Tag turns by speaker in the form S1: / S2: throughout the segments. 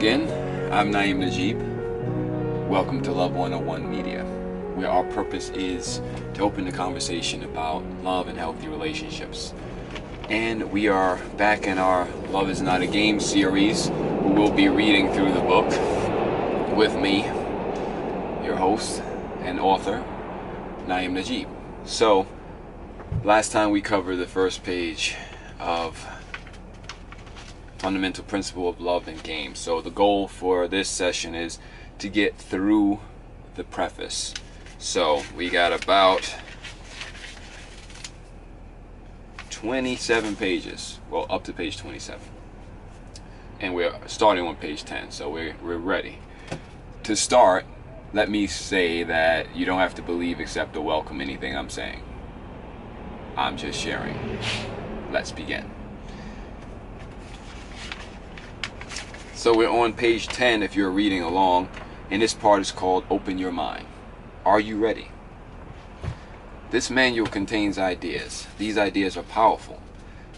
S1: again. I'm Najieb. Welcome to Love 101 Media, where our purpose is to open the conversation about love and healthy relationships. And we are back in our Love is Not a Game series, where we'll be reading through the book with me, your host and author, Najieb. So, last time we covered the first page of Fundamental Principle of Love and Game. So the goal for this session is to get through the preface. So we got about 27 pages, well, up to page 27, and we're starting on page 10, so we're ready. To start, let me say that you don't have to believe, accept, or welcome anything I'm saying. I'm just sharing. Let's begin. So we're on page 10 if you're reading along, and this part is called Open Your Mind. Are you ready? This manual contains ideas. These ideas are powerful.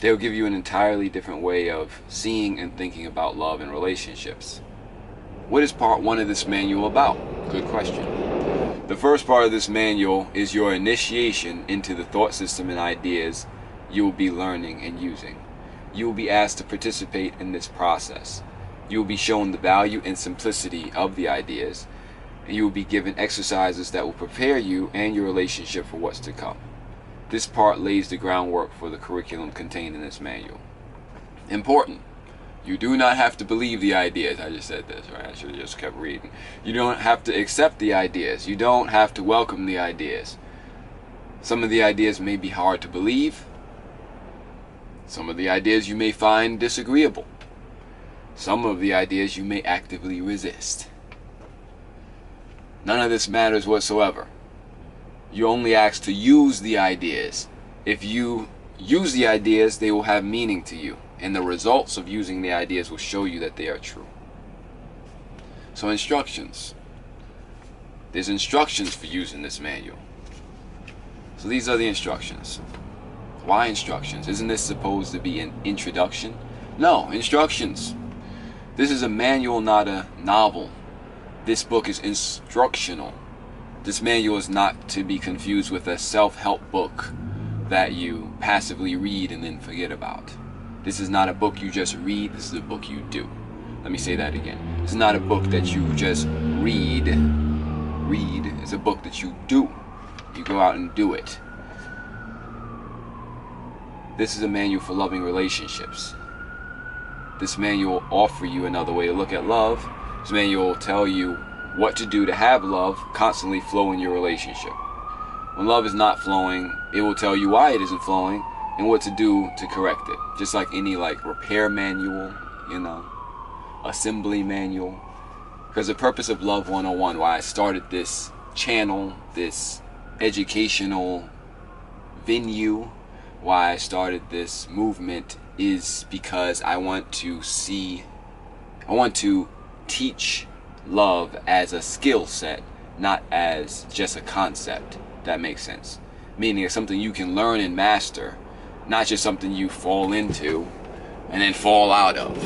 S1: They'll give you an entirely different way of seeing and thinking about love and relationships. What is part 1 of this manual about? Good question. The first part of this manual is your initiation into the thought system and ideas you will be learning and using. You will be asked to participate in this process. You will be shown the value and simplicity of the ideas, and you will be given exercises that will prepare you and your relationship for what's to come. This part lays the groundwork for the curriculum contained in this manual. Important. You do not have to believe the ideas. I just said this, right? I should have just kept reading. You don't have to accept the ideas. You don't have to welcome the ideas. Some of the ideas may be hard to believe. Some of the ideas you may find disagreeable. Some of the ideas you may actively resist. None of this matters whatsoever. You only ask to use the ideas. If you use the ideas, they will have meaning to you, and the results of using the ideas will show you that they are true. So instructions. There's instructions for using this manual. So these are the instructions. Why instructions? Isn't this supposed to be an introduction? No, instructions. This is a manual, not a novel. This book is instructional. This manual is not to be confused with a self-help book that you passively read and then forget about. This is not a book you just read, this is a book you do. Let me say that again. This is not a book that you just read. It's a book that you do. You go out and do it. This is a manual for loving relationships. This manual will offer you another way to look at love. This manual will tell you what to do to have love constantly flow in your relationship. When love is not flowing, it will tell you why it isn't flowing and what to do to correct it. Just like any repair manual, assembly manual. Because the purpose of Love 101, why I started this channel, this educational venue, why I started this movement, is because I want to teach love as a skill set, not as just a concept. That makes sense. Meaning it's something you can learn and master, not just something you fall into and then fall out of.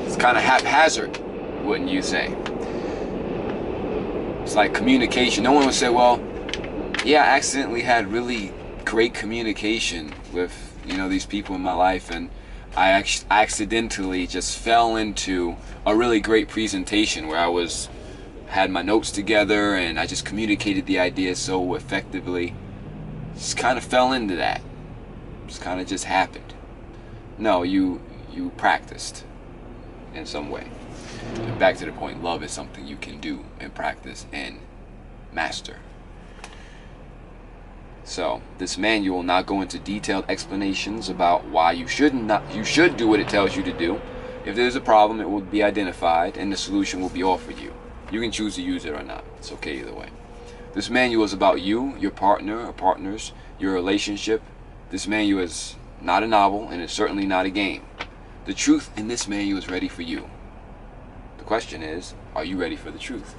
S1: It's kind of haphazard, wouldn't you say? It's like communication. No one would say, well, yeah, I accidentally had really great communication with these people in my life, and I accidentally just fell into a really great presentation where I had my notes together and I just communicated the ideas so effectively. Just kind of fell into that. Just kind of just happened. No, you practiced in some way. And back to the point, love is something you can do and practice and master. So this manual will not go into detailed explanations about why you should do what it tells you to do. If there's a problem, it will be identified and the solution will be offered you. You can choose to use it or not. It's okay either way. This manual is about you, your partner or partners, your relationship. This manual is not a novel, and it's certainly not a game. The truth in this manual is ready for you. The question is, are you ready for the truth?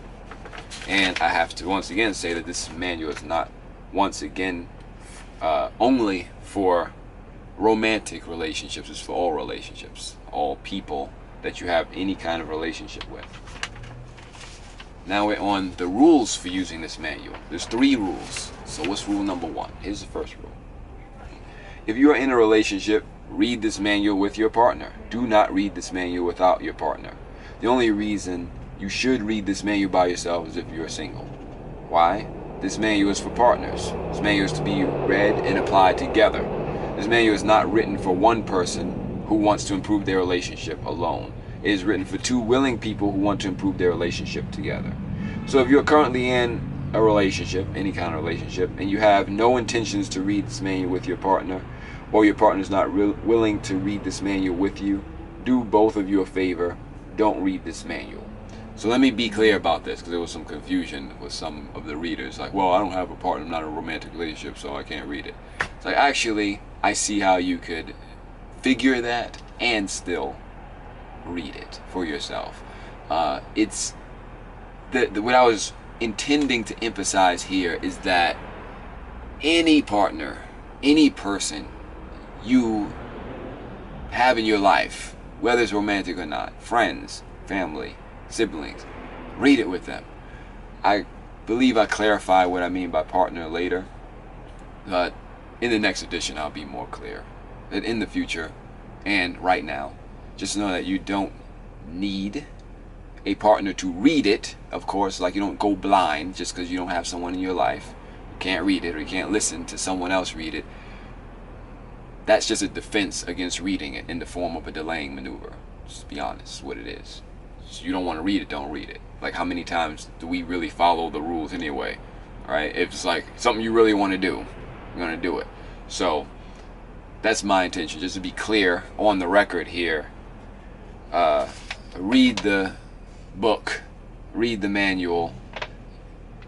S1: And I have to once again say that this manual is not only for romantic relationships. It's for all relationships, all people that you have any kind of relationship with. Now we're on the rules for using this manual. There's 3 rules. So what's rule number 1? Here's the first rule. If you are in a relationship, read this manual with your partner. Do not read this manual without your partner. The only reason you should read this manual by yourself is if you're single. Why? This manual is for partners. This manual is to be read and applied together. This manual is not written for one person who wants to improve their relationship alone. It is written for 2 willing people who want to improve their relationship together. So if you're currently in a relationship, any kind of relationship, and you have no intentions to read this manual with your partner, or your partner's not willing to read this manual with you, do both of you a favor. Don't read this manual. So let me be clear about this, because there was some confusion with some of the readers. Like, well, I don't have a partner, I'm not in a romantic relationship, so I can't read it. It's like, actually, I see how you could figure that and still read it for yourself. It's what I was intending to emphasize here is that any partner, any person you have in your life, whether it's romantic or not, friends, family, siblings, read it with them. I believe I clarify what I mean by partner later, but in the next edition I'll be more clear. That in the future and right now, just know that you don't need a partner to read it. Of course, like, you don't go blind just because you don't have someone in your life. You can't read it, or you can't listen to someone else read it. That's just a defense against reading it in the form of a delaying maneuver. Just to be honest, what it is. So you don't want to read it, don't read it. Like, how many times do we really follow the rules anyway? Right? If it's like something you really want to do, you're going to do it. So that's my intention, just to be clear on the record here. Read the book, read the manual,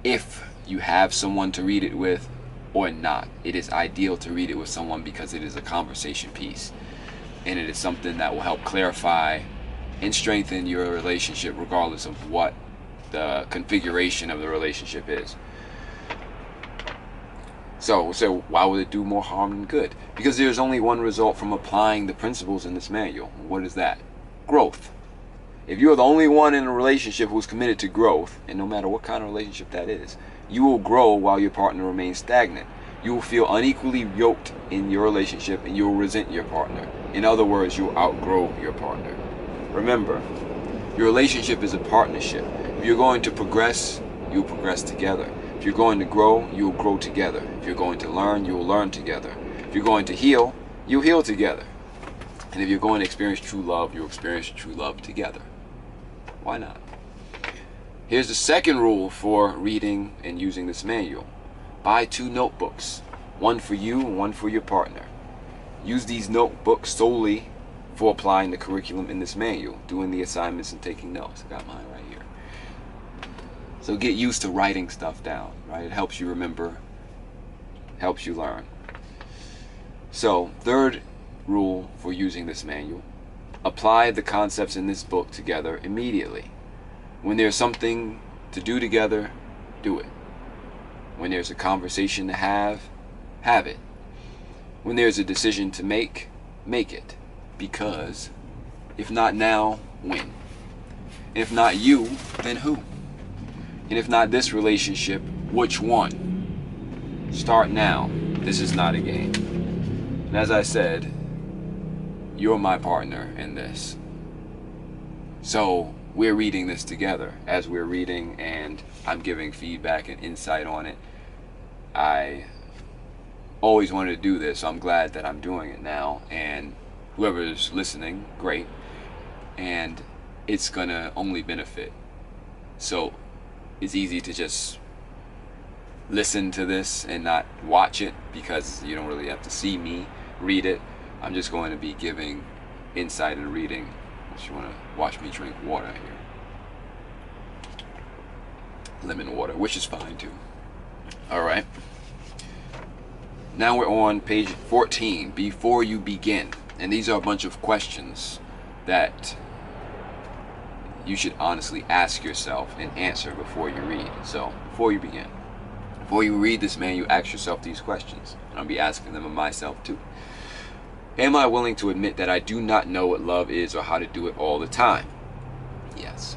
S1: if you have someone to read it with or not. It is ideal to read it with someone because it is a conversation piece, and it is something that will help clarify and strengthen your relationship regardless of what the configuration of the relationship is. So why would it do more harm than good? Because there's only one result from applying the principles in this manual. What is that? Growth. If you're the only one in a relationship who's committed to growth, and no matter what kind of relationship that is, you will grow while your partner remains stagnant. You will feel unequally yoked in your relationship, and you will resent your partner. In other words, you'll outgrow your partner. Remember, your relationship is a partnership. If you're going to progress, you'll progress together. If you're going to grow, you'll grow together. If you're going to learn, you'll learn together. If you're going to heal, you'll heal together. And if you're going to experience true love, you'll experience true love together. Why not? Here's the second rule for reading and using this manual. Buy 2 notebooks, one for you and one for your partner. Use these notebooks solely for applying the curriculum in this manual, doing the assignments and taking notes. I got mine right here. So get used to writing stuff down, right? It helps you remember, helps you learn. So, third rule for using this manual: apply the concepts in this book together immediately. When there's something to do together, do it. When there's a conversation to have it. When there's a decision to make it. Because if not now, when? And if not you, then who? And if not this relationship, which one? Start now. This is not a game. And as I said, you're my partner in this. So we're reading this together. As we're reading and I'm giving feedback and insight on it, I always wanted to do this, so I'm glad that I'm doing it now. And whoever's listening, great. And it's gonna only benefit. So it's easy to just listen to this and not watch it, because you don't really have to see me read it. I'm just going to be giving insight and reading. If you want to watch me drink water here, lemon water, which is fine too. Alright, now we're on page 14, before you begin. And these are a bunch of questions that you should honestly ask yourself and answer before you read. So before you begin, before you read this manual, ask yourself these questions. And I'll be asking them of myself too. Am I willing to admit that I do not know what love is or how to do it all the time? Yes.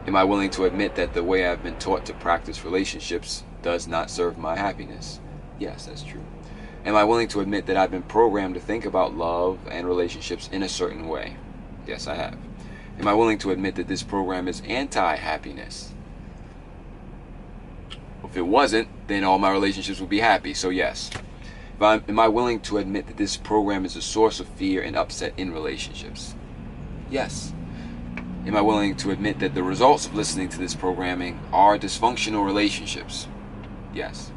S1: Am I willing to admit that the way I've been taught to practice relationships does not serve my happiness? Yes, that's true. Am I willing to admit that I've been programmed to think about love and relationships in a certain way? Yes, I have. Am I willing to admit that this program is anti-happiness? If it wasn't, then all my relationships would be happy, so yes. Am I willing to admit that this program is a source of fear and upset in relationships? Yes. Am I willing to admit that the results of listening to this programming are dysfunctional relationships? Yes.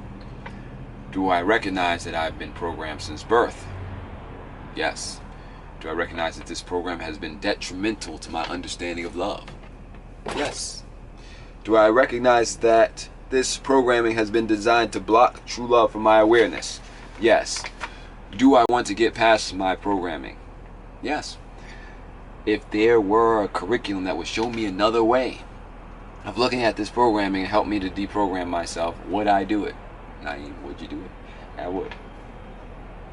S1: Do I recognize that I've been programmed since birth? Yes. Do I recognize that this program has been detrimental to my understanding of love? Yes. Do I recognize that this programming has been designed to block true love from my awareness? Yes. Do I want to get past my programming? Yes. If there were a curriculum that would show me another way of looking at this programming and help me to deprogram myself, would I do it? Najieb, would you do it? I would.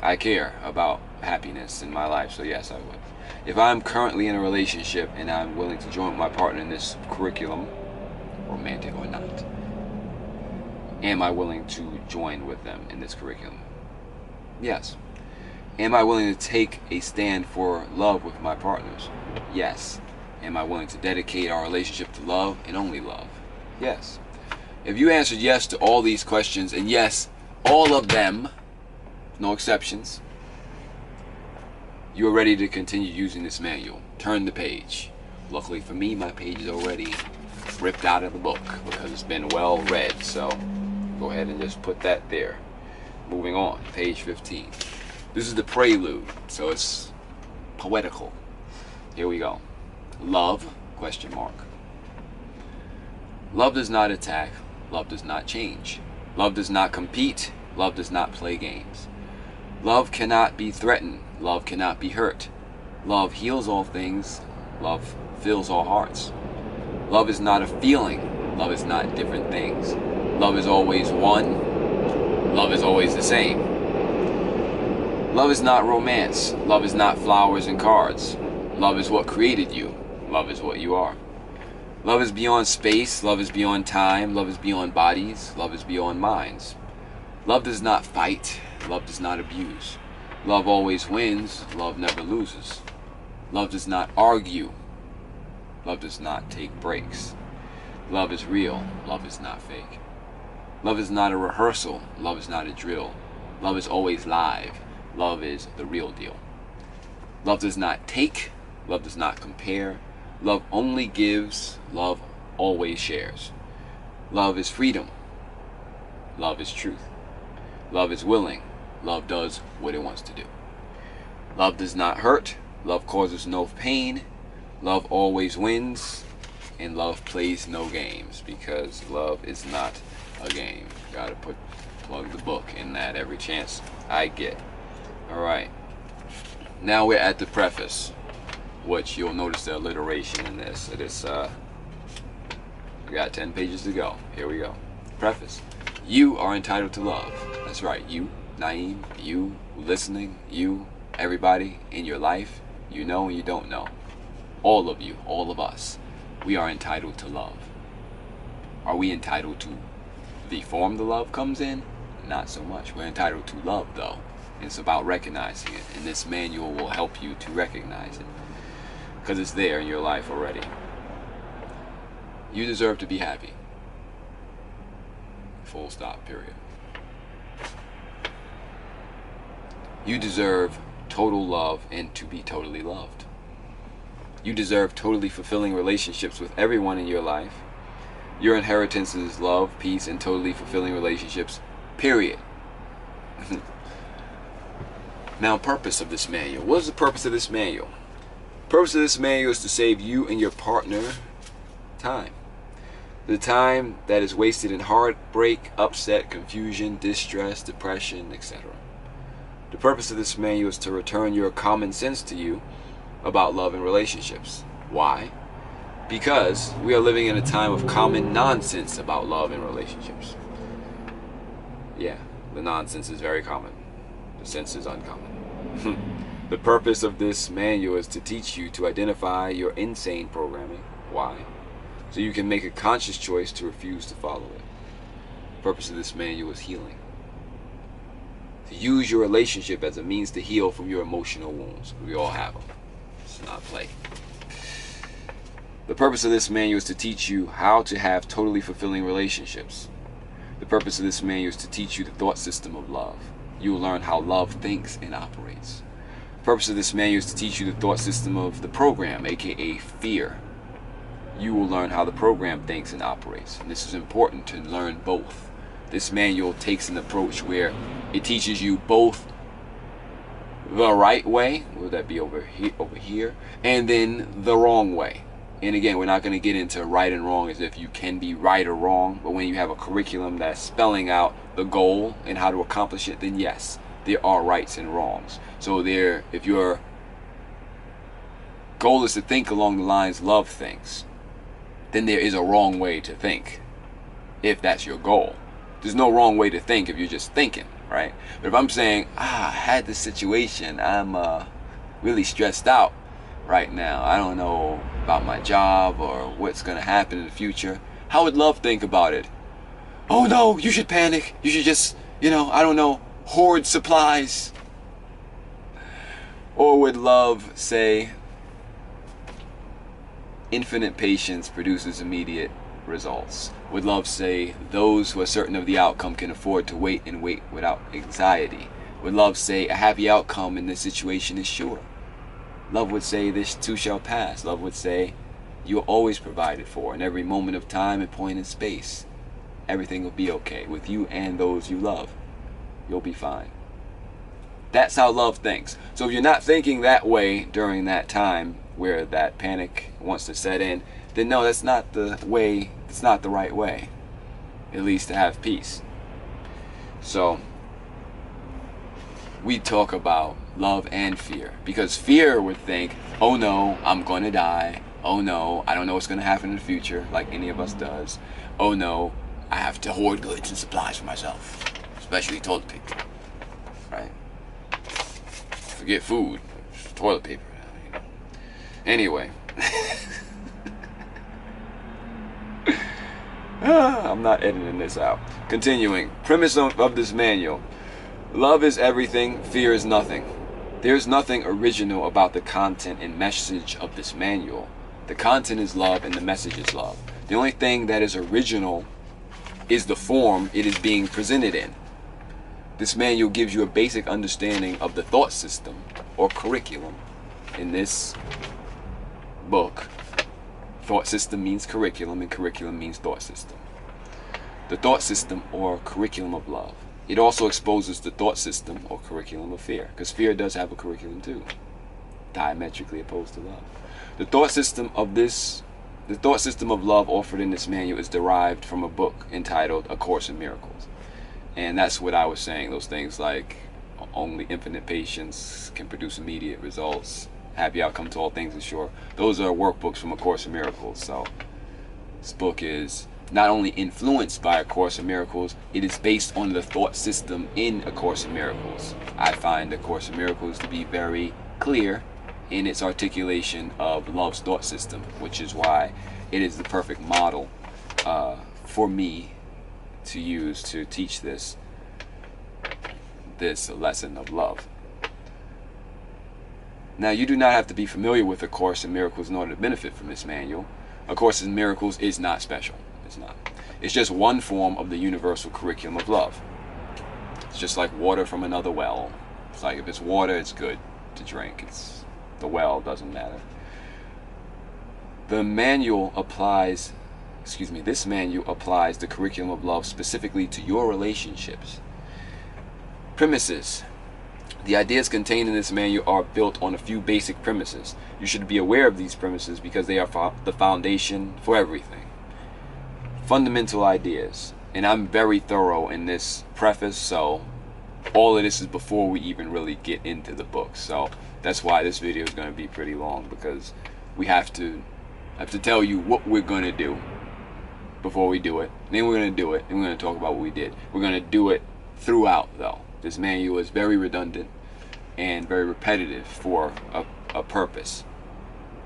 S1: I care about happiness in my life, so yes, I would. If I'm currently in a relationship and I'm willing to join my partner in this curriculum, romantic or not, am I willing to join with them in this curriculum? Yes. Am I willing to take a stand for love with my partners? Yes. Am I willing to dedicate our relationship to love and only love? Yes. If you answered yes to all these questions, and yes, all of them, no exceptions, you are ready to continue using this manual. Turn the page. Luckily for me, my page is already ripped out of the book because it's been well read, so go ahead and just put that there. Moving on, page 15. This is the prelude, so it's poetical. Here we go. Love, question mark. Love does not attack. Love does not change. Love does not compete. Love does not play games. Love cannot be threatened. Love cannot be hurt. Love heals all things. Love fills all hearts. Love is not a feeling. Love is not different things. Love is always one. Love is always the same. Love is not romance. Love is not flowers and cards. Love is what created you. Love is what you are. Love is beyond space. Love is beyond time. Love is beyond bodies. Love is beyond minds. Love does not fight. Love does not abuse. Love always wins. Love never loses. Love does not argue. Love does not take breaks. Love is real. Love is not fake. Love is not a rehearsal. Love is not a drill. Love is always live. Love is the real deal. Love does not take. Love does not compare. Love only gives. Love always shares. Love is freedom. Love is truth. Love is willing. Love does what it wants to do. Love does not hurt. Love causes no pain. Love always wins. And love plays no games, because love is not a game. Gotta plug the book in that every chance I get. Alright, now we're at the preface, which you'll notice the alliteration in this. It is, we got 10 pages to go. Here we go. Preface. You are entitled to love. That's right, you, Najieb, you, listening, you, everybody in your life, you know and you don't know. All of you, all of us, we are entitled to love. Are we entitled to the form the love comes in? Not so much. We're entitled to love, though. It's about recognizing it, and this manual will help you to recognize it, because it's there in your life already. You deserve to be happy. Full stop, period. You deserve total love and to be totally loved. You deserve totally fulfilling relationships with everyone in your life. Your inheritance is love, peace, and totally fulfilling relationships, period. Now, purpose of this manual. What is the purpose of this manual? The purpose of this manual is to save you and your partner time. The time that is wasted in heartbreak, upset, confusion, distress, depression, etc. The purpose of this manual is to return your common sense to you about love and relationships. Why? Because we are living in a time of common nonsense about love and relationships. Yeah, the nonsense is very common. The sense is uncommon. The purpose of this manual is to teach you to identify your insane programming. Why? So you can make a conscious choice to refuse to follow it. The purpose of this manual is healing. To use your relationship as a means to heal from your emotional wounds. We all have them. It's not play. The purpose of this manual is to teach you how to have totally fulfilling relationships. The purpose of this manual is to teach you the thought system of love. You will learn how love thinks and operates. The purpose of this manual is to teach you the thought system of the program, aka fear. You will learn how the program thinks and operates. And this is important to learn both. This manual takes an approach where it teaches you both the right way, would that be over here, and then the wrong way. And again, we're not going to get into right and wrong as if you can be right or wrong, but when you have a curriculum that's spelling out the goal and how to accomplish it, then yes, there are rights and wrongs. So if your goal is to think along the lines love thinks, then there is a wrong way to think, if that's your goal. There's no wrong way to think if you're just thinking, right? But if I'm saying, I had this situation, I'm really stressed out right now, I don't know about my job or what's going to happen in the future, how would love think about it? Oh no, you should panic, you should just, I don't know, hoard supplies. Or would love say, infinite patience produces immediate results? Would love say, those who are certain of the outcome can afford to wait and wait without anxiety? Would love say, a happy outcome in this situation is sure? Love would say, this too shall pass. Love would say, you are always provided for in every moment of time and point in space. Everything will be okay with you and those you love. You'll be fine. That's how love thinks. So if you're not thinking that way during that time where that panic wants to set in, then no, that's not the way, it's not the right way, at least to have peace. So we talk about love and fear, because fear would think, oh no, I'm going to die. Oh no, I don't know what's going to happen in the future, like any of us does. Oh no, I have to hoard goods and supplies for myself, especially toilet paper, right? Forget food, toilet paper. Anyway. I'm not editing this out. Continuing. Premise of this manual. Love is everything, fear is nothing. There's nothing original about the content and message of this manual. The content is love and the message is love. The only thing that is original is the form it is being presented in. This manual gives you a basic understanding of the thought system or curriculum. In this book, thought system means curriculum and curriculum means thought system. The thought system or curriculum of love. It also exposes the thought system or curriculum of fear, because fear does have a curriculum too, diametrically opposed to love. The thought system of love offered in this manual is derived from a book entitled A Course in Miracles. And that's what I was saying, those things like only infinite patience can produce immediate results, happy outcome to all things is sure. Those are workbooks from A Course in Miracles. So this book is not only influenced by A Course in Miracles, it is based on the thought system in A Course in Miracles. I find A Course in Miracles to be very clear in its articulation of love's thought system, which is why it is the perfect model for me to use to teach this lesson of love. Now, you do not have to be familiar with A Course in Miracles in order to benefit from this manual. A Course in Miracles is not special. It's not. It's just one form of the universal curriculum of love. It's just like water from another well. It's like if it's water, it's good to drink. The well doesn't matter. This manual applies the curriculum of love specifically to your relationships. Premises. The ideas contained in this manual are built on a few basic premises. You should be aware of these premises because they are the foundation for everything. Fundamental ideas. And I'm very thorough in this preface, so all of this is before we even really get into the book. So that's why this video is going to be pretty long, because we have to tell you what we're going to do before we do it. Then we're going to do it, and we're going to talk about what we did. We're going to do it throughout, though. This manual is very redundant. and very repetitive for a purpose.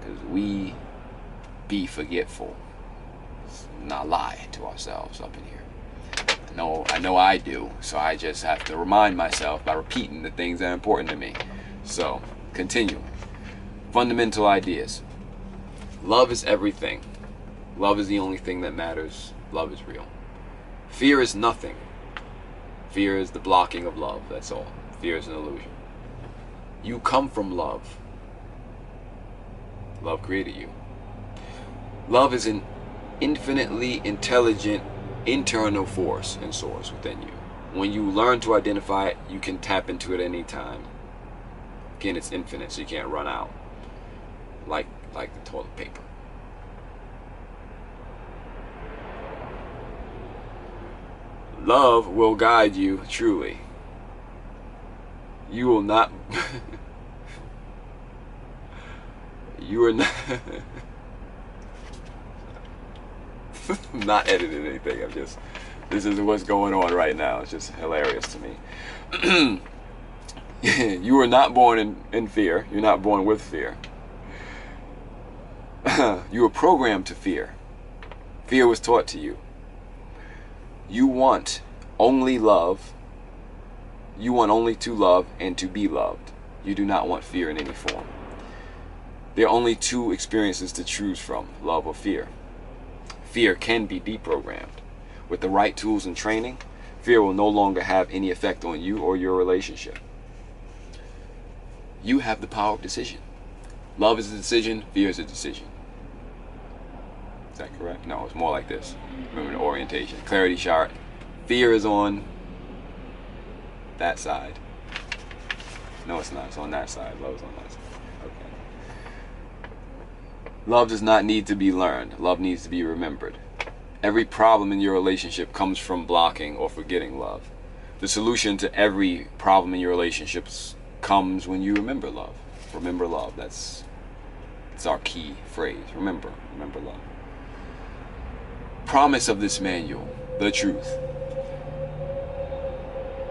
S1: Because we be forgetful. Let's not lie to ourselves up in here. I know I do, so I just have to remind myself by repeating the things that are important to me. So, continuing. Fundamental ideas. Love is everything. Love is the only thing that matters. Love is real. Fear is nothing. Fear is the blocking of love, that's all. Fear is an illusion. You come from love. Love created you. Love is an infinitely intelligent internal force and source within you. When you learn to identify it, you can tap into it any time. Again, it's infinite, so you can't run out. Like the toilet paper. Love will guide you truly. You will not you are not I'm not editing anything. This is what's going on right now. It's just hilarious to me. You were not born in fear. You're not born with fear. You were programmed to fear. Fear was taught to you. You want only love. You want only to love and to be loved. You do not want fear in any form. There are only two experiences to choose from, love or fear. Fear can be deprogrammed. With the right tools and training, fear will no longer have any effect on you or your relationship. You have the power of decision. Love is a decision, fear is a decision. Is that correct? No, it's more like this. Remember the orientation. Clarity chart. Fear is on that side. No, it's not. It's on that side. Love is on that side. Okay. Love does not need to be learned. Love needs to be remembered. Every problem in your relationship comes from blocking or forgetting love. The solution to every problem in your relationships comes when you remember love. Remember love. That's our key phrase. Remember love. Promise of this manual, the truth.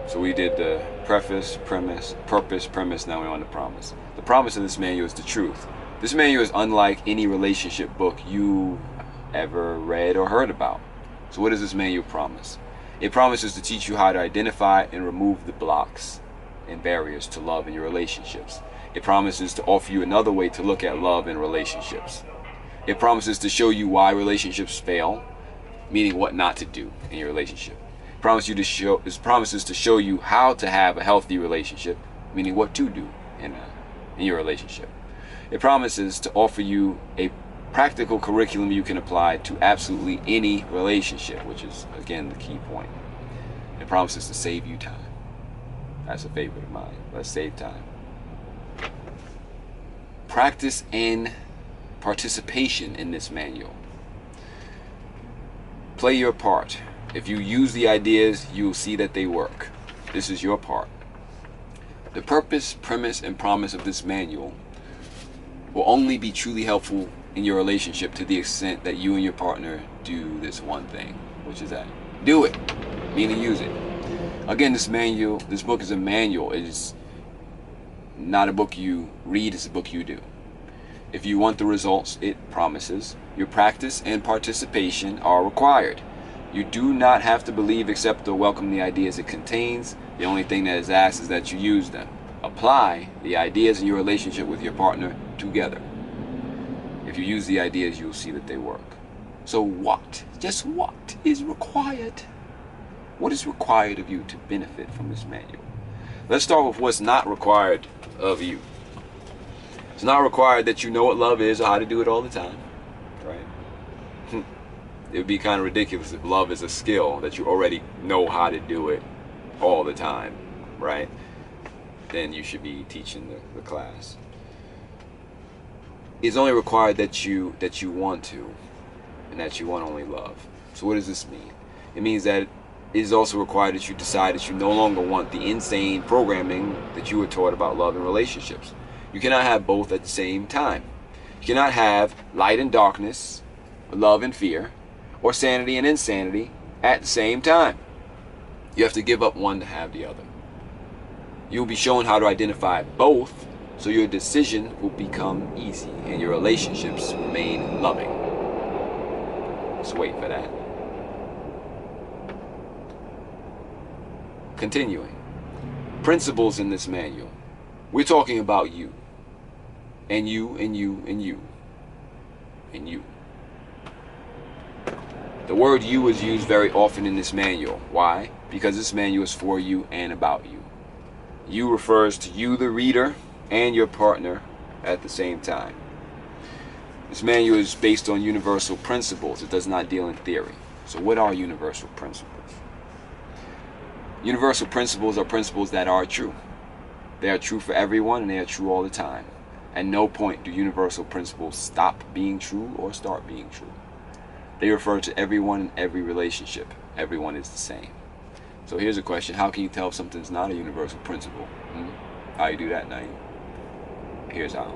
S1: So we did the preface, purpose, premise, now we're on the promise. The promise of this manual is the truth. This manual is unlike any relationship book you ever read or heard about. So what does this manual promise? It promises to teach you how to identify and remove the blocks and barriers to love in your relationships. It promises to offer you another way to look at love in relationships. It promises to show you why relationships fail, meaning what not to do in your relationship. It promises to show you how to have a healthy relationship, meaning what to do in your relationship. It promises to offer you a practical curriculum you can apply to absolutely any relationship, which is, again, the key point. It promises to save you time. That's a favorite of mine. Let's save time. Practice and participation in this manual. Play your part. If you use the ideas, you will see that they work. This is your part. The purpose, premise, and promise of this manual will only be truly helpful in your relationship to the extent that you and your partner do this one thing, which is that do it, meaning use it. Again, this book is a manual. It is not a book you read, it's a book you do. If you want the results it promises, your practice and participation are required. You do not have to believe, accept, or welcome the ideas it contains. The only thing that is asked is that you use them. Apply the ideas in your relationship with your partner together. If you use the ideas, you'll see that they work. So what, just what is required? What is required of you to benefit from this manual? Let's start with what's not required of you. It's not required that you know what love is or how to do it all the time, right? It would be kind of ridiculous if love is a skill that you already know how to do it all the time, right? Then you should be teaching the class. It's only required that you want to, and that you want only love. So what does this mean? It means that it is also required that you decide that you no longer want the insane programming that you were taught about love and relationships. You cannot have both at the same time. You cannot have light and darkness, love and fear, or sanity and insanity at the same time. You have to give up one to have the other. You'll be shown how to identify both, so your decision will become easy and your relationships remain loving. Let's wait for that. Continuing. Principles in this manual. We're talking about you. And you, and you, and you. And you. The word you is used very often in this manual. Why? Because this manual is for you and about you. You refers to you, the reader, and your partner at the same time. This manual is based on universal principles. It does not deal in theory. So what are universal principles? Universal principles are principles that are true. They are true for everyone and they are true all the time. At no point do universal principles stop being true or start being true. They refer to everyone in every relationship. Everyone is the same. So here's a question. How can you tell if something's not a universal principle? How you do that, Najieb? Here's how.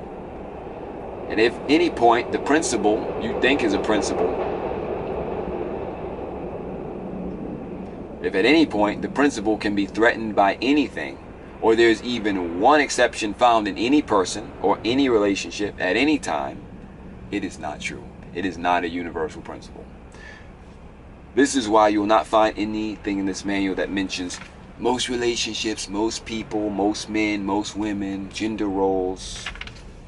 S1: And if any point the principle you think is a principle, if at any point the principle can be threatened by anything, or there's even one exception found in any person or any relationship at any time, it is not true. It is not a universal principle. This is why you will not find anything in this manual that mentions most relationships, most people, most men, most women, gender roles,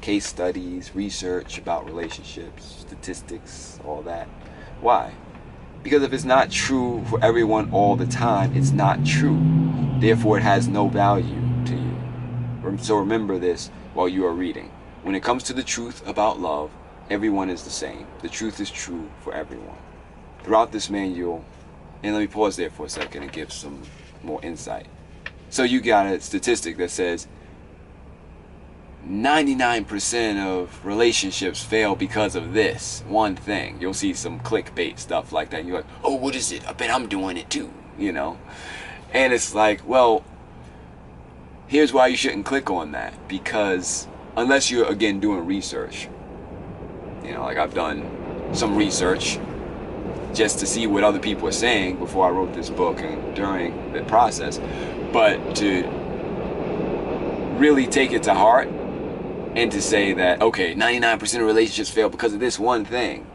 S1: case studies, research about relationships, statistics, all that. Why? Because if it's not true for everyone all the time, it's not true. Therefore, it has no value to you. So remember this while you are reading. When it comes to the truth about love, everyone is the same. The truth is true for everyone. Throughout this manual, and let me pause there for a second and give some more insight. So you got a statistic that says 99% of relationships fail because of this one thing. You'll see some clickbait stuff like that. And you're like, oh, what is it? I bet I'm doing it too, you know? And it's like, well, here's why you shouldn't click on that. Because unless you're, again, doing research, you know, like I've done some research just to see what other people are saying before I wrote this book and during the process. But to really take it to heart and to say that, okay, 99% of relationships fail because of this one thing,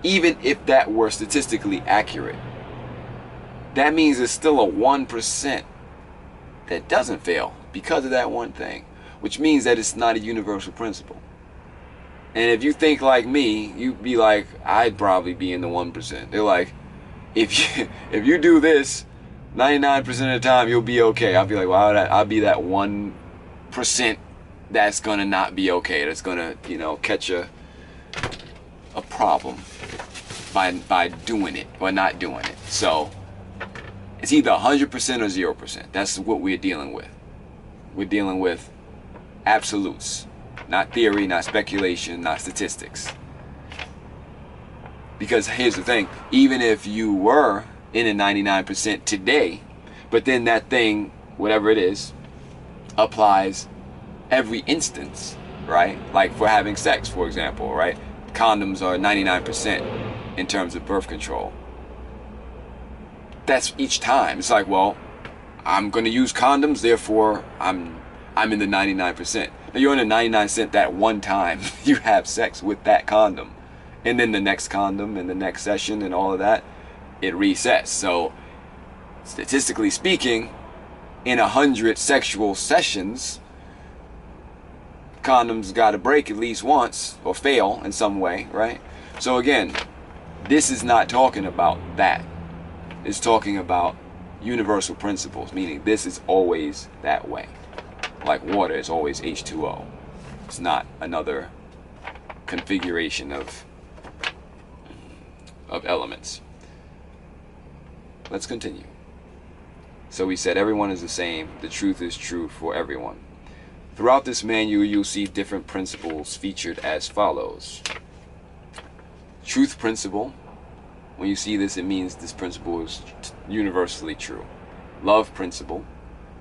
S1: even if that were statistically accurate, that means there's still a 1% that doesn't fail because of that one thing, which means that it's not a universal principle. And if you think like me, you'd be like, I'd probably be in the 1%. They're like, if you do this 99% of the time, you'll be okay. I'll be like, well, I'll be that 1% that's gonna not be okay. That's gonna, you know, catch a problem by doing it or not doing it. So it's either 100% or 0%. That's what we're dealing with. We're dealing with absolutes. Not theory, not speculation, not statistics. Because here's the thing, even if you were in a 99% today, but then that thing, whatever it is, applies every instance, right? Like for having sex, for example, right? Condoms are 99% in terms of birth control. That's each time. It's like, well, I'm going to use condoms, therefore I'm in the 99%. Now you're in the 99% that one time you have sex with that condom. And then the next condom and the next session and all of that, it resets. So statistically speaking, in 100 sexual sessions, condoms got to break at least once or fail in some way, right? So again, this is not talking about that. It's talking about universal principles, meaning this is always that way. Like water is always H2O. It's not another configuration of elements. Let's continue. So we said everyone is the same. The truth is true for everyone. Throughout this manual, you'll see different principles featured as follows. Truth principle. When you see this, it means this principle is universally true. Love principle.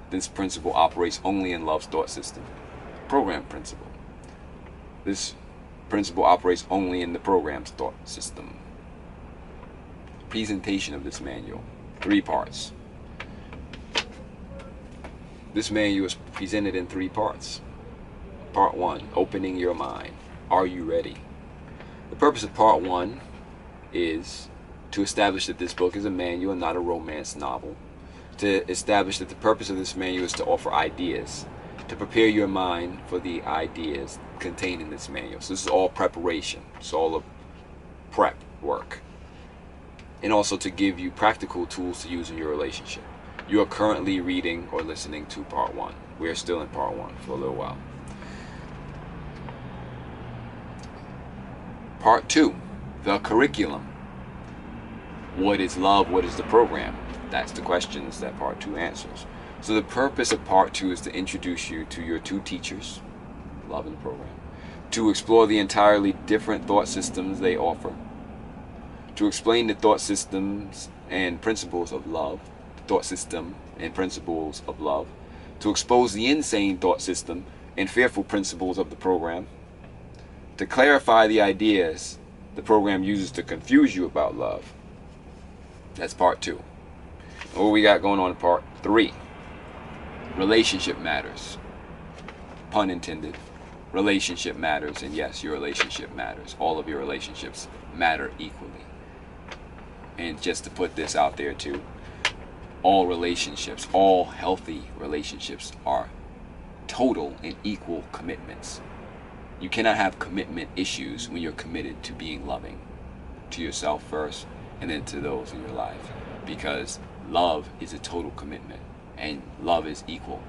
S1: This principle operates only in love's thought system. Program principle. This principle operates only in the program's thought system. Presentation of this manual. 3 parts. This manual is presented in 3 parts. Part 1, opening your mind. Are you ready? The purpose of part 1 is to establish that this book is a manual and not a romance novel. To establish that the purpose of this manual is to offer ideas, to prepare your mind for the ideas contained in this manual. So this is all preparation. It's all of prep work. And also to give you practical tools to use in your relationship. You are currently reading or listening to part 1. We are still in part 1 for a little while. Part 2, the curriculum. What is love? What is the program? That's the questions that part 2 answers. So the purpose of part 2 is to introduce you to your 2 teachers, love and the program, to explore the entirely different thought systems they offer, to explain the thought systems and principles of love, the thought system and principles of love, to expose the insane thought system and fearful principles of the program, to clarify the ideas the program uses to confuse you about love. That's part 2. What we got going on in part 3? Relationship matters. Pun intended. Relationship matters, and yes, your relationship matters. All of your relationships matter equally. And just to put this out there too, all relationships, all healthy relationships are total and equal commitments. You cannot have commitment issues when you're committed to being loving to yourself first and then to those in your life, because love is a total commitment and love is equal.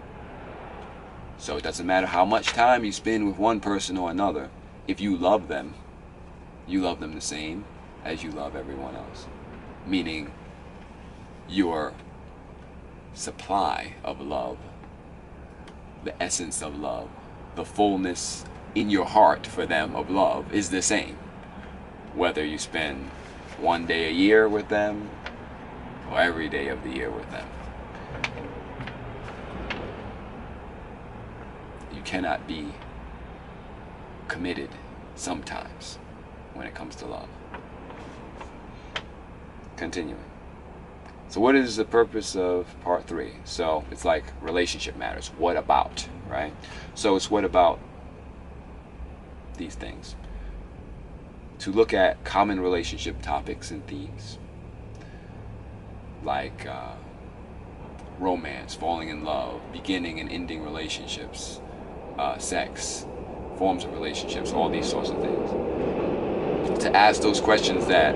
S1: So it doesn't matter how much time you spend with one person or another. If you love them the same as you love everyone else. Meaning your supply of love, the essence of love, the fullness in your heart for them of love is the same. Whether you spend 1 day a year with them or every day of the year with them. You cannot be committed sometimes when it comes to love. Continuing. So what is the purpose of part 3? So it's like relationship matters. What about, right? So it's what about these things. To look at common relationship topics and themes. Like romance, falling in love, beginning and ending relationships, sex, forms of relationships, all these sorts of things. To ask those questions that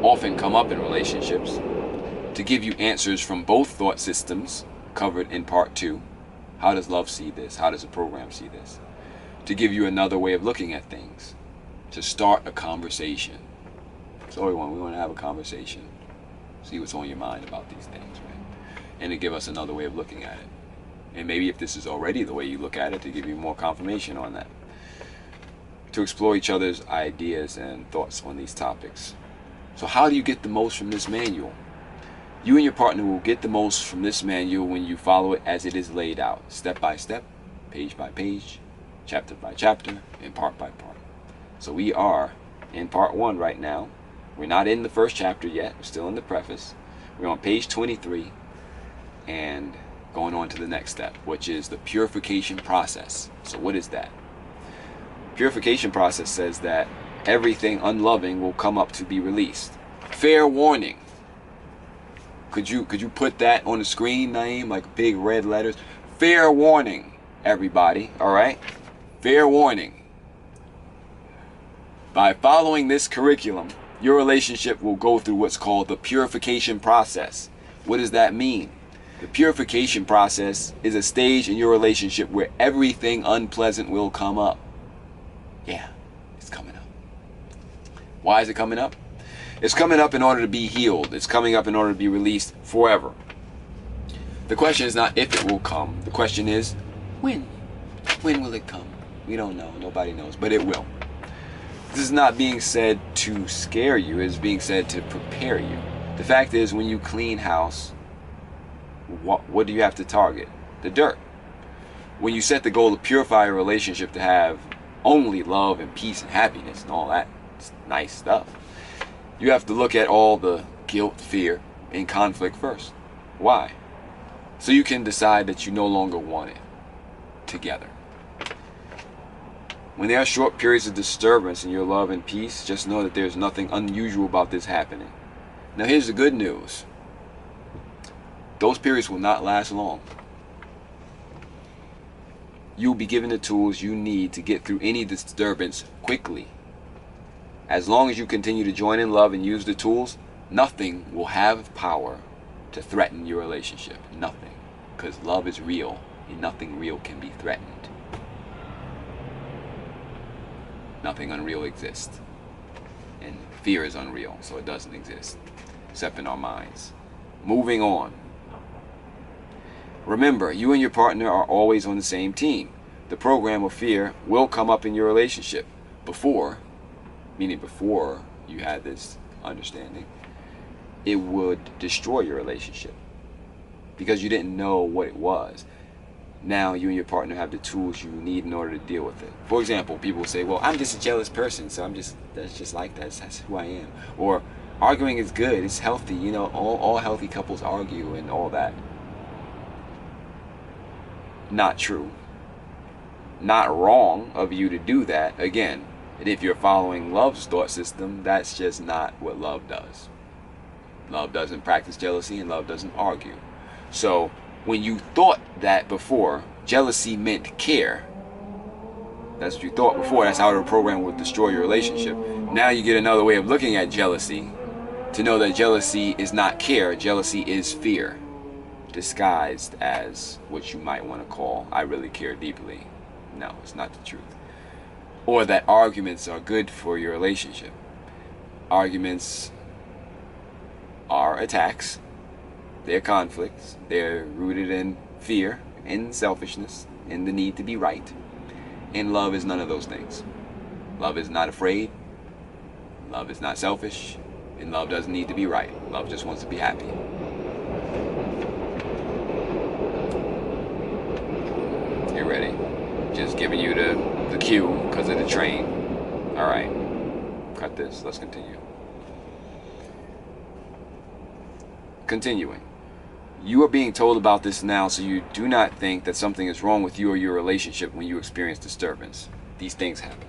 S1: often come up in relationships, to give you answers from both thought systems covered in part 2. How does love see this? How does the program see this? To give you another way of looking at things, to start a conversation. So we want to have a conversation, see what's on your mind about these things, right? And to give us another way of looking at it. And maybe if this is already the way you look at it, to give you more confirmation on that. To explore each other's ideas and thoughts on these topics. So how do you get the most from this manual? You and your partner will get the most from this manual when you follow it as it is laid out, step by step, page by page, chapter by chapter, and part by part. So we are in part 1 right now. We're not in the first chapter yet. We're still in the preface. We're on page 23 and going on to the next step, which is the purification process. So what is that? Purification process says that everything unloving will come up to be released. Fair warning. Could you put that on the screen, Najieb, like big red letters? Fair warning, everybody, all right? Fair warning. By following this curriculum, your relationship will go through what's called the purification process. What does that mean? The purification process is a stage in your relationship where everything unpleasant will come up. Yeah, it's coming up. Why is it coming up? It's coming up in order to be healed. It's coming up in order to be released forever. The question is not if it will come. The question is when. When will it come? We don't know. Nobody knows, but it will. This is not being said to scare you. It's being said to prepare you. The fact is, when you clean house, what do you have to target? The dirt. When you set the goal to purify a relationship to have only love and peace and happiness and all that nice stuff, you have to look at all the guilt, fear, and conflict first. Why? so you can decide that you no longer want it together. When there are short periods of disturbance in your love and peace, just know that there's nothing unusual about this happening. Now here's the good news. Those periods will not last long. You'll be given the tools you need to get through any disturbance quickly. As long as you continue to join in love and use the tools, nothing will have power to threaten your relationship. Nothing. Because love is real, and nothing real can be threatened. Nothing unreal exists. And fear is unreal, so it doesn't exist. Except in our minds. Moving on. Remember, you and your partner are always on the same team. The program of fear will come up in your relationship. Before you had this understanding, it would destroy your relationship. Because you didn't know what it was. Now you and your partner have the tools you need in order to deal with it. For example, people say, well, I'm just a jealous person, so that's just like that. That's who I am. Or arguing is good, it's healthy. You know, all healthy couples argue and all that. Not true. Not wrong of you to do that. Again, and if you're following love's thought system, that's just not what love does. Love doesn't practice jealousy and love doesn't argue. So when you thought that before, jealousy meant care. That's what you thought before. That's how the program would destroy your relationship. Now you get another way of looking at jealousy to know that jealousy is not care. Jealousy is fear, disguised as what you might want to call, I really care deeply. No, it's not the truth. Or that arguments are good for your relationship. Arguments are attacks. They're conflicts. They're rooted in fear, in selfishness, in the need to be right. And love is none of those things. Love is not afraid. Love is not selfish. And love doesn't need to be right. Love just wants to be happy. Get ready. Just giving you the cue because of the train. Alright. Cut this. Let's continue. Continuing. You are being told about this now, so you do not think that something is wrong with you or your relationship when you experience disturbance. These things happen.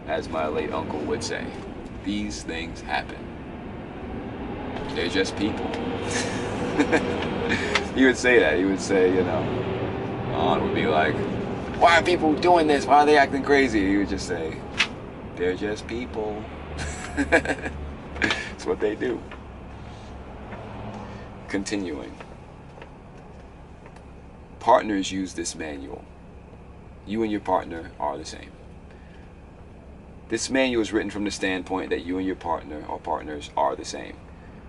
S1: As my late uncle would say, these things happen. They're just people. He would say that. He would say, you know, Aunt would be like, why are people doing this? Why are they acting crazy? He would just say, they're just people. That's what they do. Continuing. Partners use this manual. You and your partner are the same. This manual is written from the standpoint that you and your partner or partners are the same.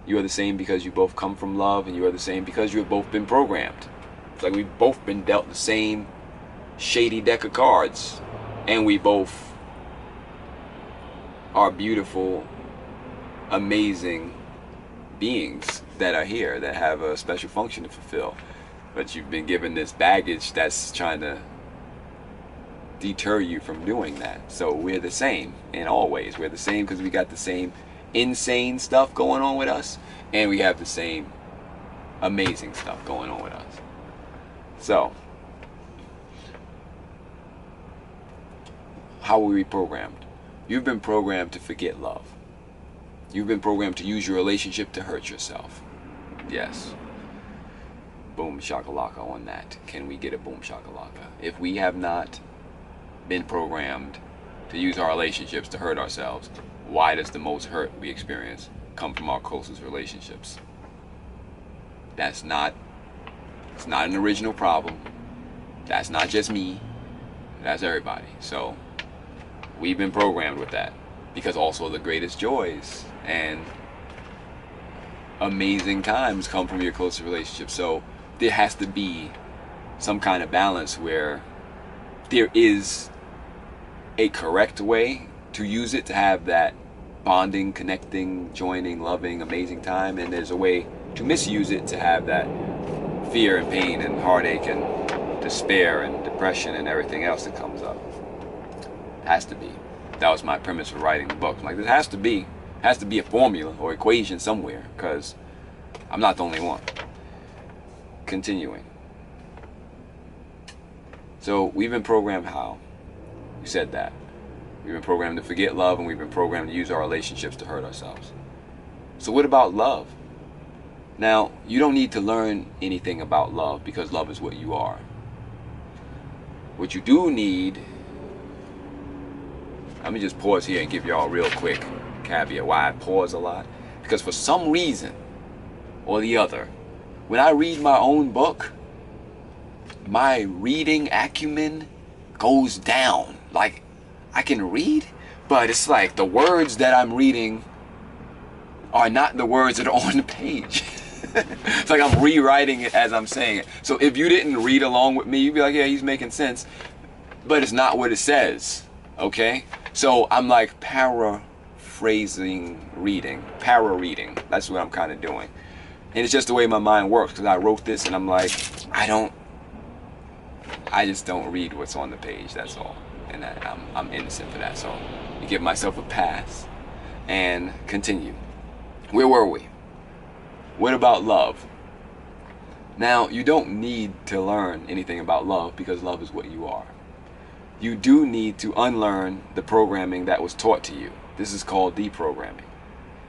S1: You are the same because you both come from love, and you are the same because you have both been programmed. It's like we've both been dealt the same shady deck of cards, and we both are beautiful, amazing beings that are here that have a special function to fulfill. But you've been given this baggage that's trying to deter you from doing that. So we're the same in all ways. We're the same because we got the same insane stuff going on with us, and we have the same amazing stuff going on with us. So how were we programmed? You've been programmed to forget love. You've been programmed to use your relationship to hurt yourself. Yes. Boom shakalaka on that. Can we get a boom shakalaka? If we have not been programmed to use our relationships to hurt ourselves, why does the most hurt we experience come from our closest relationships? It's not an original problem. That's not just me. That's everybody. So we've been programmed with that, because also the greatest joys and amazing times come from your closest relationships. So there has to be some kind of balance where there is a correct way to use it to have that bonding, connecting, joining, loving, amazing time, and there's a way to misuse it to have that fear and pain and heartache and despair and depression and everything else that comes up. Has to be. That was my premise for writing the book. I'm like, there has to be a formula or equation somewhere, because I'm not the only one. Continuing. So we've been programmed how? You said that. We've been programmed to forget love, and we've been programmed to use our relationships to hurt ourselves. So what about love? Now, you don't need to learn anything about love because love is what you are. What you do need, let me just pause here and give y'all a real quick caveat why I pause a lot. Because for some reason or the other, when I read my own book, my reading acumen goes down. Like, I can read, but it's like the words that I'm reading are not the words that are on the page. It's like I'm rewriting it as I'm saying it. So if you didn't read along with me, you'd be like, yeah, he's making sense. But it's not what it says, okay? So I'm like paraphrasing reading, para-reading. That's what I'm kind of doing. And it's just the way my mind works, because I wrote this and I'm like, I just don't read what's on the page, that's all. And I'm innocent for that, so I give myself a pass and continue. Where were we? What about love? Now, you don't need to learn anything about love because love is what you are. You do need to unlearn the programming that was taught to you. This is called deprogramming.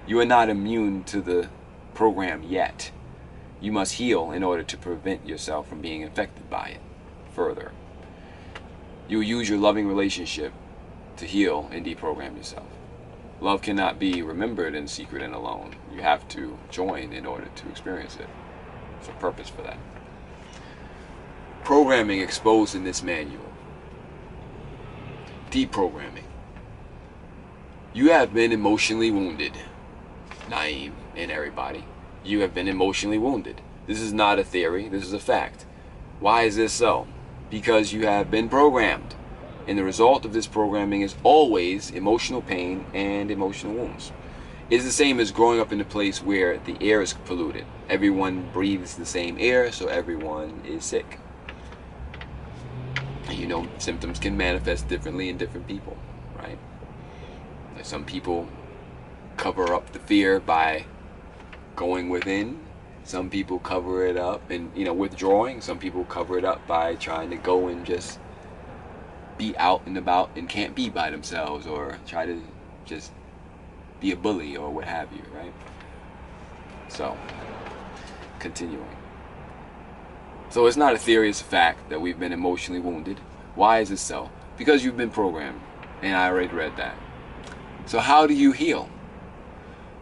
S1: You are not immune to the program yet. You must heal in order to prevent yourself from being infected by it further. You use your loving relationship to heal and deprogram yourself. Love cannot be remembered in secret and alone. You have to join in order to experience it. There's a purpose for that. Programming exposed in this manual. Deprogramming. You have been emotionally wounded. Najieb and everybody. You have been emotionally wounded. This is not a theory. This is a fact. Why is this so? Because you have been programmed. And the result of this programming is always emotional pain and emotional wounds. It's the same as growing up in a place where the air is polluted. Everyone breathes the same air, so everyone is sick. And you know, symptoms can manifest differently in different people, right? Like some people cover up the fear by going within. Some people cover it up and, withdrawing. Some people cover it up by trying to go and just be out and about and can't be by themselves, or try to just be a bully or what have you, right? So, continuing. So it's not a theory, it's a fact that we've been emotionally wounded. Why is it so? Because you've been programmed, and I already read that. So how do you heal?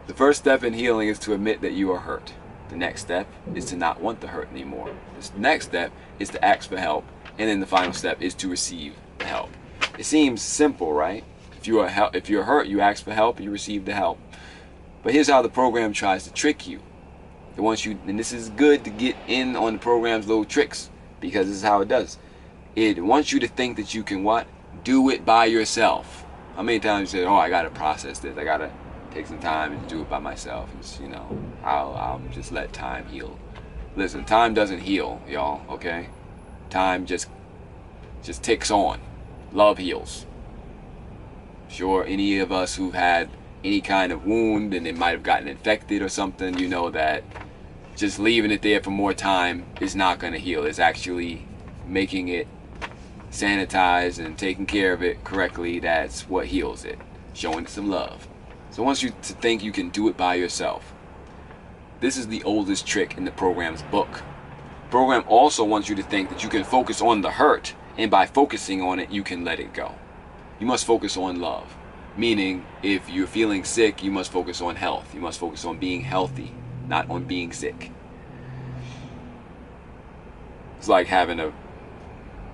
S1: The first step in healing is to admit that you are hurt. The next step is to not want the hurt anymore. The next step is to ask for help, and then the final step is to receive the help. It seems simple, right? If you're hurt, you ask for help, you receive the help. But here's how the program tries to trick you. It wants you, and this is good to get in on the program's little tricks, because this is how it does. It wants you to think that you can what? Do it by yourself. How many times you say, oh, I gotta process this, I gotta take some time and do it by myself. It's, I'll just let time heal. Listen, time doesn't heal, y'all, okay? Time just ticks on. Love heals. Sure, any of us who've had any kind of wound and it might have gotten infected or something, you know that just leaving it there for more time is not going to heal. It's actually making it sanitized and taking care of it correctly. That's what heals it. Showing it some love. So it wants you to think you can do it by yourself. This is the oldest trick in the program's book. The program also wants you to think that you can focus on the hurt, and by focusing on it, you can let it go. You must focus on love. Meaning, if you're feeling sick, you must focus on health. You must focus on being healthy, not on being sick. It's like having a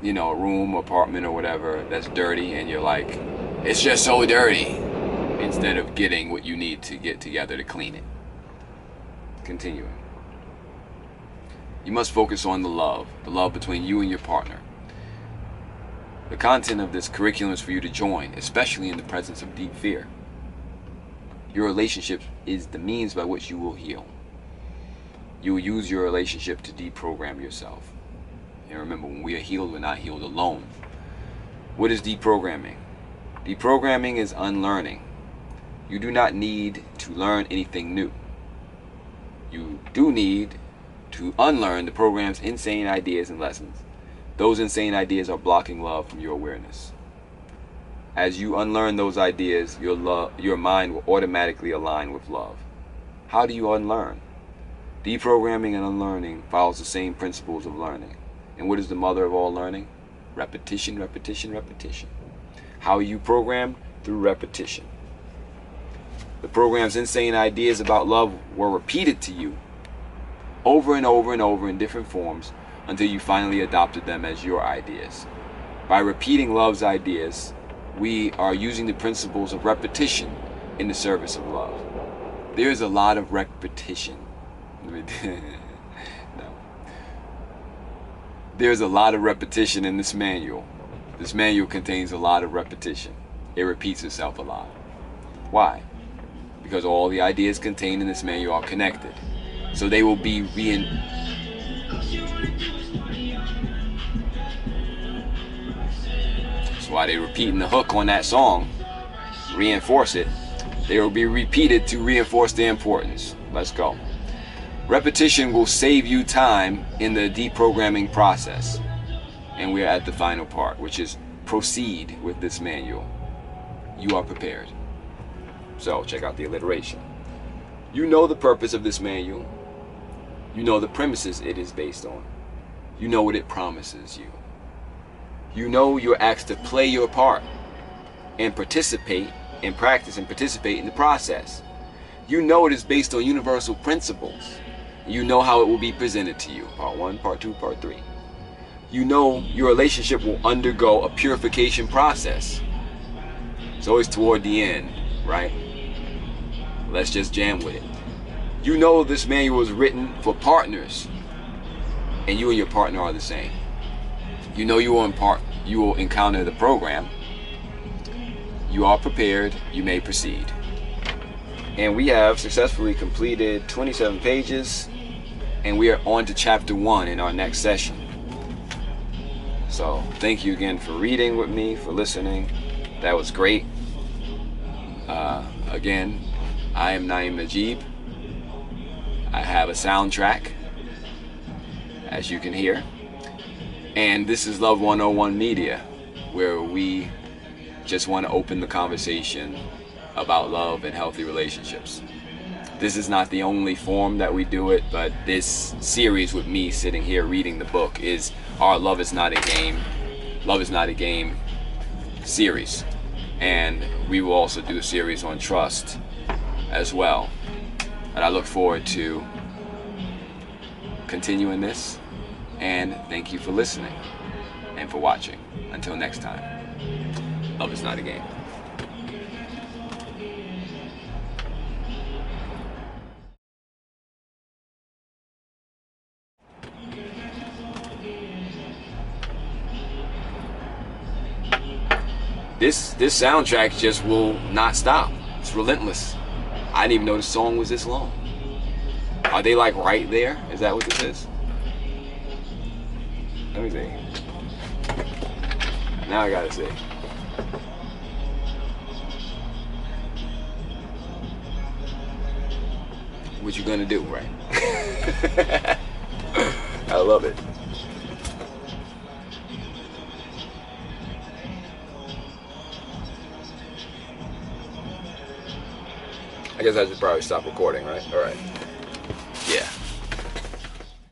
S1: room, apartment, or whatever that's dirty, and you're like, it's just so dirty, instead of getting what you need to get together to clean it. Continuing. You must focus on the love between you and your partner. The content of this curriculum is for you to join, especially in the presence of deep fear. Your relationship is the means by which you will heal. You will use your relationship to deprogram yourself. And remember, when we are healed, we're not healed alone. What is deprogramming? Deprogramming is unlearning. You do not need to learn anything new. You do need to unlearn the program's insane ideas and lessons. Those insane ideas are blocking love from your awareness. As you unlearn those ideas, your mind will automatically align with love. How do you unlearn? Deprogramming and unlearning follows the same principles of learning. And what is the mother of all learning? Repetition, repetition, repetition. How are you programmed? Through repetition. The program's insane ideas about love were repeated to you over and over and over in different forms until you finally adopted them as your ideas. By repeating love's ideas, we are using the principles of repetition in the service of love. There is a lot of repetition. No. There's a lot of repetition in this manual. This manual contains a lot of repetition. It repeats itself a lot. Why? Because all the ideas contained in this manual are connected. So they will be That's why they're repeating the hook on that song. Reinforce it. They will be repeated to reinforce their importance. Let's go. Repetition will save you time in the deprogramming process. And we're at the final part, which is proceed with this manual. You are prepared. So check out the alliteration. You know the purpose of this manual. You know the premises it is based on. You know what it promises you. You know you're asked to play your part and participate and practice and participate in the process. You know it is based on universal principles. You know how it will be presented to you. Part 1, Part 2, Part 3. You know your relationship will undergo a purification process. It's always toward the end, right? Let's just jam with it. You know this manual was written for partners, and you and your partner are the same. You know you will encounter the program. You are prepared. You may proceed. And we have successfully completed 27 pages, and we are on to chapter 1 in our next session. So thank you again for reading with me, for listening. That was great. Again, I am Najieb. I have a soundtrack, as you can hear. And this is Love 101 Media, where we just want to open the conversation about love and healthy relationships. This is not the only form that we do it, but this series with me sitting here reading the book is our Love is Not a Game, Love is Not a Game series. And we will also do a series on trust as well. And I look forward to continuing this. And thank you for listening and for watching. Until next time, love is not a game. This soundtrack just will not stop. It's relentless. I didn't even know the song was this long. Are they like right there? Is that what this is? Let me see. Now I gotta see. What you gonna do, right? I love it. I guess I should probably stop recording, right? All right.